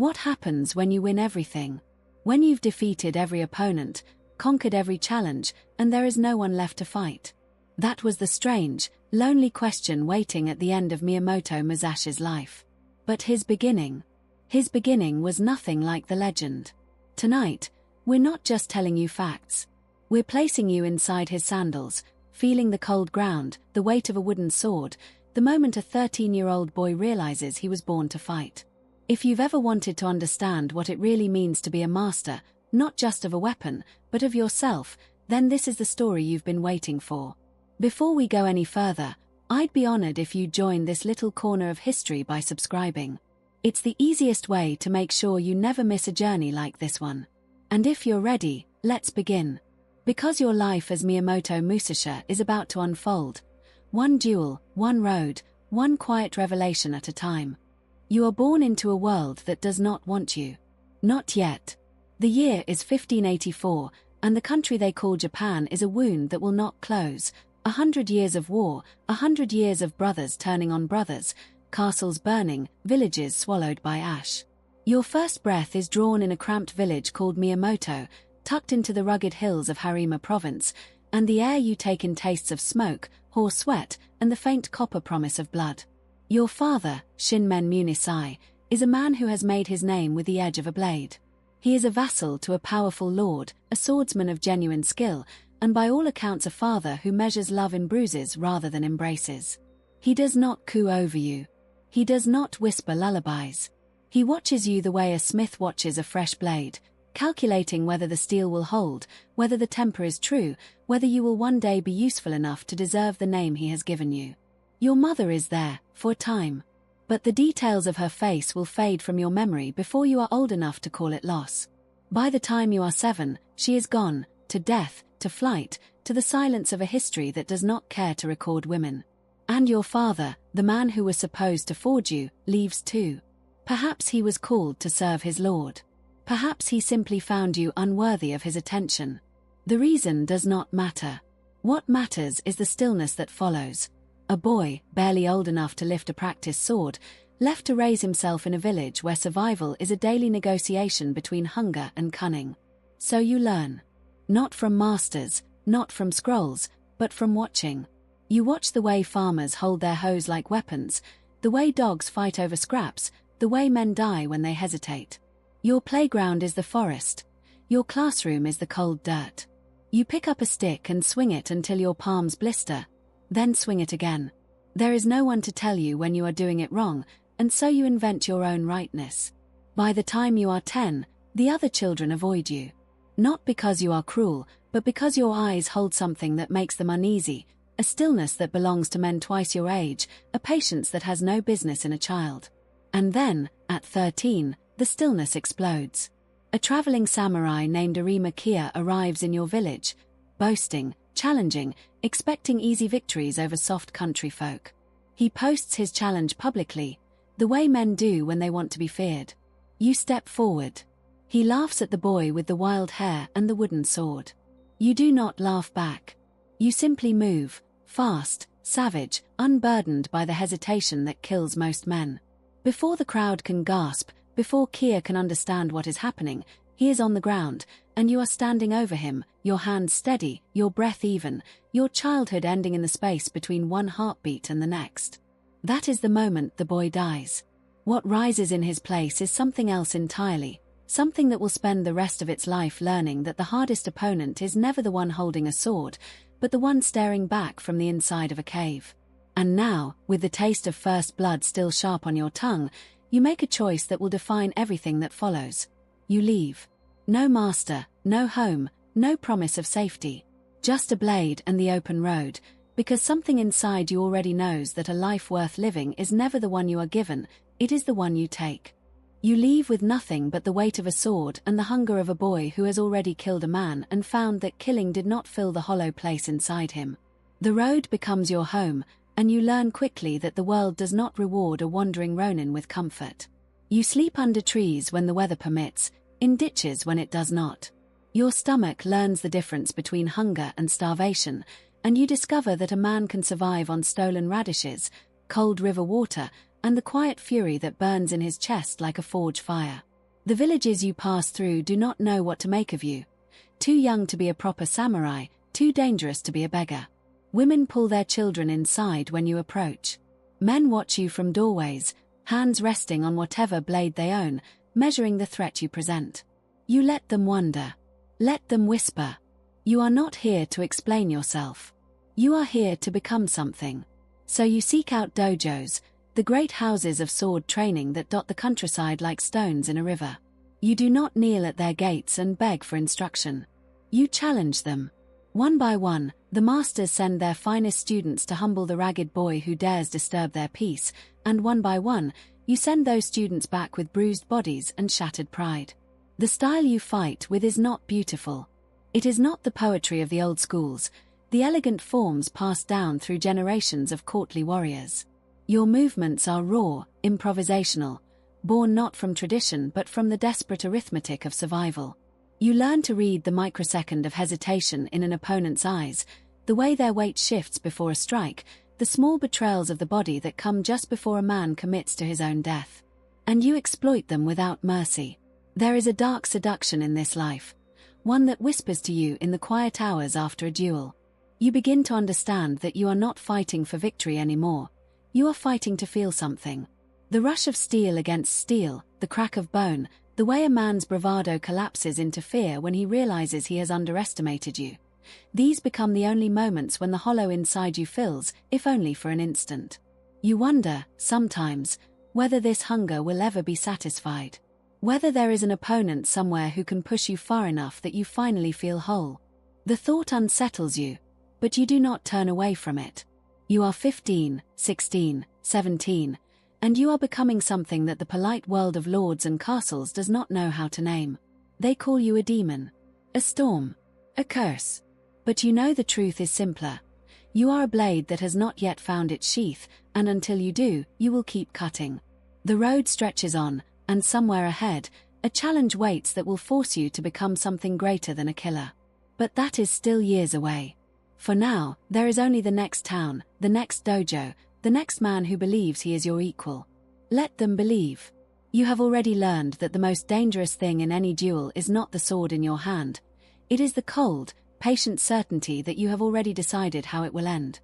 What happens when you win everything? When you've defeated every opponent, conquered every challenge, and there is no one left to fight? That was the strange, lonely question waiting at the end of Miyamoto Musashi's life. But his beginning was nothing like the legend. Tonight, we're not just telling you facts. We're placing you inside his sandals, feeling the cold ground, the weight of a wooden sword, the moment a 13-year-old boy realizes he was born to fight. If you've ever wanted to understand what it really means to be a master, not just of a weapon, but of yourself, then this is the story you've been waiting for. Before we go any further, I'd be honored if you join this little corner of history by subscribing. It's the easiest way to make sure you never miss a journey like this one. And if you're ready, let's begin. Because your life as Miyamoto Musashi is about to unfold. One duel, one road, one quiet revelation at a time. You are born into a world that does not want you. Not yet. The year is 1584, and the country they call Japan is a wound that will not close. 100 years of war, 100 years of brothers turning on brothers, castles burning, villages swallowed by ash. Your first breath is drawn in a cramped village called Miyamoto, tucked into the rugged hills of Harima province, and the air you take in tastes of smoke, hoarse sweat, and the faint copper promise of blood. Your father, Shinmen Munisai, is a man who has made his name with the edge of a blade. He is a vassal to a powerful lord, a swordsman of genuine skill, and by all accounts a father who measures love in bruises rather than embraces. He does not coo over you. He does not whisper lullabies. He watches you the way a smith watches a fresh blade, calculating whether the steel will hold, whether the temper is true, whether you will one day be useful enough to deserve the name he has given you. Your mother is there, for a time. But the details of her face will fade from your memory before you are old enough to call it loss. By the time you are 7, she is gone, to death, to flight, to the silence of a history that does not care to record women. And your father, the man who was supposed to forge you, leaves too. Perhaps he was called to serve his lord. Perhaps he simply found you unworthy of his attention. The reason does not matter. What matters is the stillness that follows. A boy, barely old enough to lift a practice sword, left to raise himself in a village where survival is a daily negotiation between hunger and cunning. So you learn. Not from masters, not from scrolls, but from watching. You watch the way farmers hold their hoes like weapons, the way dogs fight over scraps, the way men die when they hesitate. Your playground is the forest. Your classroom is the cold dirt. You pick up a stick and swing it until your palms blister, then swing it again. There is no one to tell you when you are doing it wrong, and so you invent your own rightness. By the time you are 10, the other children avoid you. Not because you are cruel, but because your eyes hold something that makes them uneasy, a stillness that belongs to men twice your age, a patience that has no business in a child. And then, at 13, the stillness explodes. A traveling samurai named Arima Kia arrives in your village, boasting, challenging, expecting easy victories over soft country folk. He posts his challenge publicly, the way men do when they want to be feared. You step forward. He laughs at the boy with the wild hair and the wooden sword. You do not laugh back. You simply move, fast, savage, unburdened by the hesitation that kills most men. Before the crowd can gasp, before Kia can understand what is happening, he is on the ground, and you are standing over him, your hands steady, your breath even, your childhood ending in the space between one heartbeat and the next. That is the moment the boy dies. What rises in his place is something else entirely, something that will spend the rest of its life learning that the hardest opponent is never the one holding a sword, but the one staring back from the inside of a cave. And now, with the taste of first blood still sharp on your tongue, you make a choice that will define everything that follows. You leave. No master, no home, no promise of safety. Just a blade and the open road, because something inside you already knows that a life worth living is never the one you are given, it is the one you take. You leave with nothing but the weight of a sword and the hunger of a boy who has already killed a man and found that killing did not fill the hollow place inside him. The road becomes your home, and you learn quickly that the world does not reward a wandering ronin with comfort. You sleep under trees when the weather permits, in ditches when it does not. Your stomach learns the difference between hunger and starvation, and you discover that a man can survive on stolen radishes, cold river water, and the quiet fury that burns in his chest like a forge fire. The villages you pass through do not know what to make of you. Too young to be a proper samurai, too dangerous to be a beggar. Women pull their children inside when you approach. Men watch you from doorways, hands resting on whatever blade they own, measuring the threat you present. You let them wonder. Let them whisper. You are not here to explain yourself. You are here to become something. So you seek out dojos, the great houses of sword training that dot the countryside like stones in a river. You do not kneel at their gates and beg for instruction. You challenge them. One by one, the masters send their finest students to humble the ragged boy who dares disturb their peace, and one by one, you send those students back with bruised bodies and shattered pride. The style you fight with is not beautiful. It is not the poetry of the old schools, the elegant forms passed down through generations of courtly warriors. Your movements are raw, improvisational, born not from tradition but from the desperate arithmetic of survival. You learn to read the microsecond of hesitation in an opponent's eyes, the way their weight shifts before a strike, the small betrayals of the body that come just before a man commits to his own death. And you exploit them without mercy. There is a dark seduction in this life, one that whispers to you in the quiet hours after a duel. You begin to understand that you are not fighting for victory anymore. You are fighting to feel something. The rush of steel against steel, the crack of bone, the way a man's bravado collapses into fear when he realizes he has underestimated you. These become the only moments when the hollow inside you fills, if only for an instant. You wonder, sometimes, whether this hunger will ever be satisfied. Whether there is an opponent somewhere who can push you far enough that you finally feel whole. The thought unsettles you, but you do not turn away from it. You are 15, 16, 17, and you are becoming something that the polite world of lords and castles does not know how to name. They call you a demon, a storm, a curse. But you know the truth is simpler. You are a blade that has not yet found its sheath, and until you do, you will keep cutting. The road stretches on, and somewhere ahead, a challenge waits that will force you to become something greater than a killer. But that is still years away. For now, there is only the next town, the next dojo, the next man who believes he is your equal. Let them believe. You have already learned that the most dangerous thing in any duel is not the sword in your hand. It is the cold, patient certainty that you have already decided how it will end.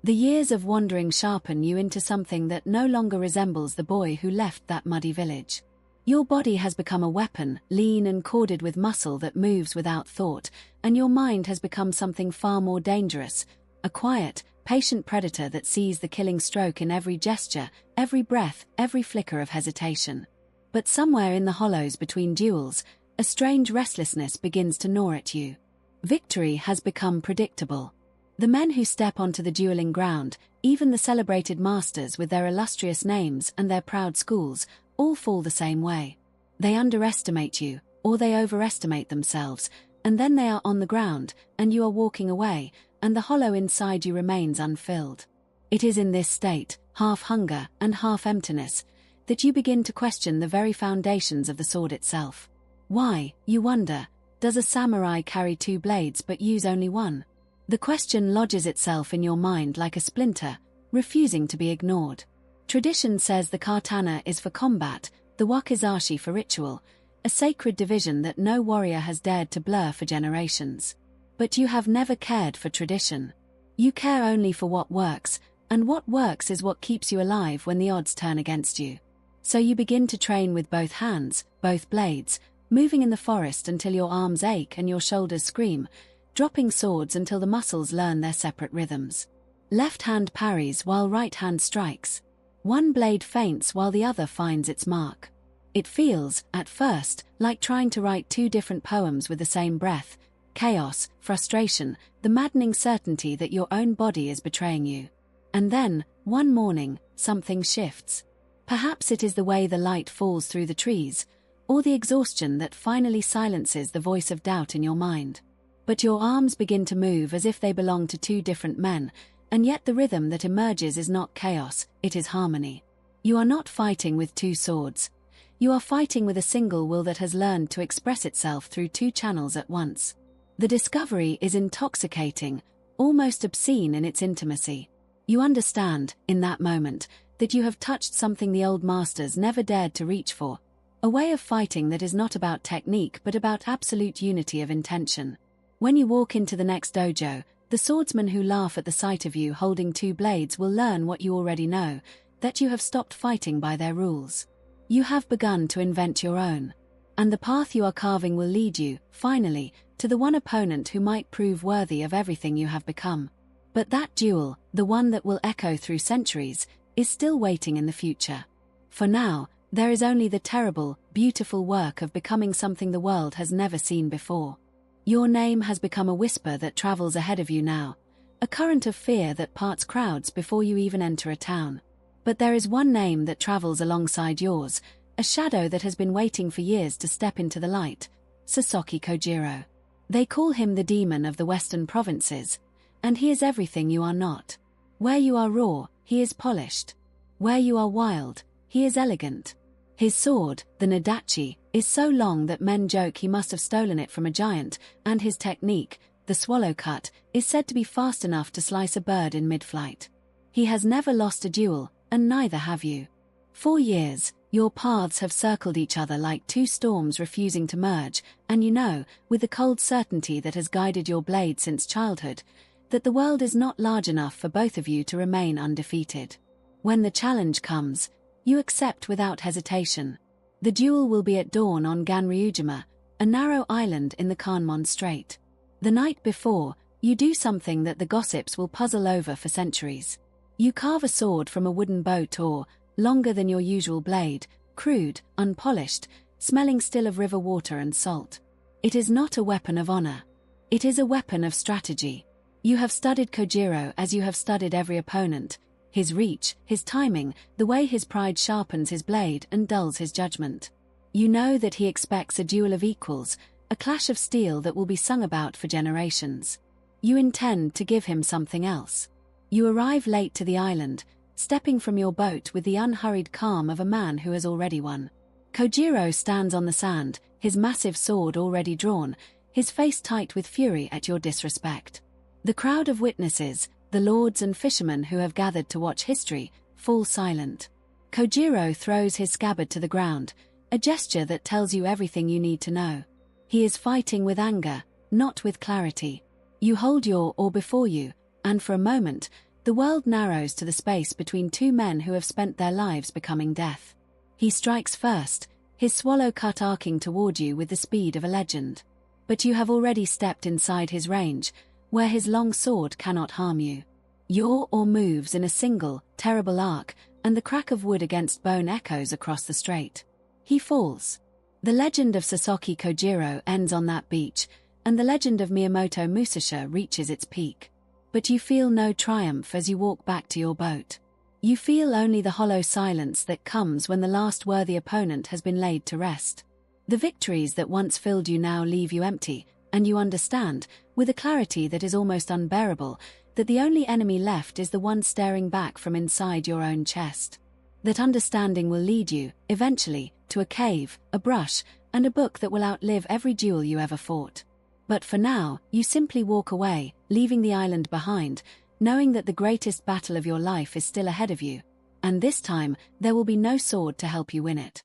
The years of wandering sharpen you into something that no longer resembles the boy who left that muddy village. Your body has become a weapon, lean and corded with muscle that moves without thought, and your mind has become something far more dangerous, a quiet, patient predator that sees the killing stroke in every gesture, every breath, every flicker of hesitation. But somewhere in the hollows between duels, a strange restlessness begins to gnaw at you. Victory has become predictable. The men who step onto the dueling ground, even the celebrated masters with their illustrious names and their proud schools, all fall the same way. They underestimate you, or they overestimate themselves, and then they are on the ground, and you are walking away, and the hollow inside you remains unfilled. It is in this state, half hunger and half emptiness, that you begin to question the very foundations of the sword itself. Why, you wonder, does a samurai carry two blades but use only one? The question lodges itself in your mind like a splinter, refusing to be ignored. Tradition says the katana is for combat, the wakizashi for ritual, a sacred division that no warrior has dared to blur for generations. But you have never cared for tradition. You care only for what works, and what works is what keeps you alive when the odds turn against you. So you begin to train with both hands, both blades, moving in the forest until your arms ache and your shoulders scream, dropping swords until the muscles learn their separate rhythms. Left hand parries while right hand strikes. One blade faints while the other finds its mark. It feels, at first, like trying to write two different poems with the same breath. Chaos, frustration, the maddening certainty that your own body is betraying you. And then, one morning, something shifts. Perhaps it is the way the light falls through the trees, or the exhaustion that finally silences the voice of doubt in your mind. But your arms begin to move as if they belong to two different men, and yet the rhythm that emerges is not chaos, it is harmony. You are not fighting with two swords. You are fighting with a single will that has learned to express itself through two channels at once. The discovery is intoxicating, almost obscene in its intimacy. You understand, in that moment, that you have touched something the old masters never dared to reach for. A way of fighting that is not about technique but about absolute unity of intention. When you walk into the next dojo, the swordsmen who laugh at the sight of you holding two blades will learn what you already know, that you have stopped fighting by their rules. You have begun to invent your own. And the path you are carving will lead you, finally, to the one opponent who might prove worthy of everything you have become. But that duel, the one that will echo through centuries, is still waiting in the future. For now, there is only the terrible, beautiful work of becoming something the world has never seen before. Your name has become a whisper that travels ahead of you now, a current of fear that parts crowds before you even enter a town. But there is one name that travels alongside yours, a shadow that has been waiting for years to step into the light, Sasaki Kojirō. They call him the demon of the western provinces, and he is everything you are not. Where you are raw, he is polished. Where you are wild, he is elegant. His sword, the Nadachi, is so long that men joke he must have stolen it from a giant, and his technique, the swallow cut, is said to be fast enough to slice a bird in mid-flight. He has never lost a duel, and neither have you. For years, your paths have circled each other like two storms refusing to merge, and you know, with the cold certainty that has guided your blade since childhood, that the world is not large enough for both of you to remain undefeated. When the challenge comes, you accept without hesitation. The duel will be at dawn on Ganryūjima, a narrow island in the Kanmon Strait. The night before, you do something that the gossips will puzzle over for centuries. You carve a sword from a wooden boat or, longer than your usual blade, crude, unpolished, smelling still of river water and salt. It is not a weapon of honor. It is a weapon of strategy. You have studied Kojirō as you have studied every opponent, his reach, his timing, the way his pride sharpens his blade and dulls his judgment. You know that he expects a duel of equals, a clash of steel that will be sung about for generations. You intend to give him something else. You arrive late to the island, stepping from your boat with the unhurried calm of a man who has already won. Kojirō stands on the sand, his massive sword already drawn, his face tight with fury at your disrespect. The crowd of witnesses, the lords and fishermen who have gathered to watch history, fall silent. Kojirō throws his scabbard to the ground, a gesture that tells you everything you need to know. He is fighting with anger, not with clarity. You hold your oar before you, and for a moment, the world narrows to the space between two men who have spent their lives becoming death. He strikes first, his swallow cut arcing toward you with the speed of a legend. But you have already stepped inside his range, where his long sword cannot harm you. Your oar moves in a single, terrible arc, and the crack of wood against bone echoes across the strait. He falls. The legend of Sasaki Kojirō ends on that beach, and the legend of Miyamoto Musashi reaches its peak. But you feel no triumph as you walk back to your boat. You feel only the hollow silence that comes when the last worthy opponent has been laid to rest. The victories that once filled you now leave you empty, and you understand, with a clarity that is almost unbearable, that the only enemy left is the one staring back from inside your own chest. That understanding will lead you, eventually, to a cave, a brush, and a book that will outlive every duel you ever fought. But for now, you simply walk away, leaving the island behind, knowing that the greatest battle of your life is still ahead of you, and this time, there will be no sword to help you win it.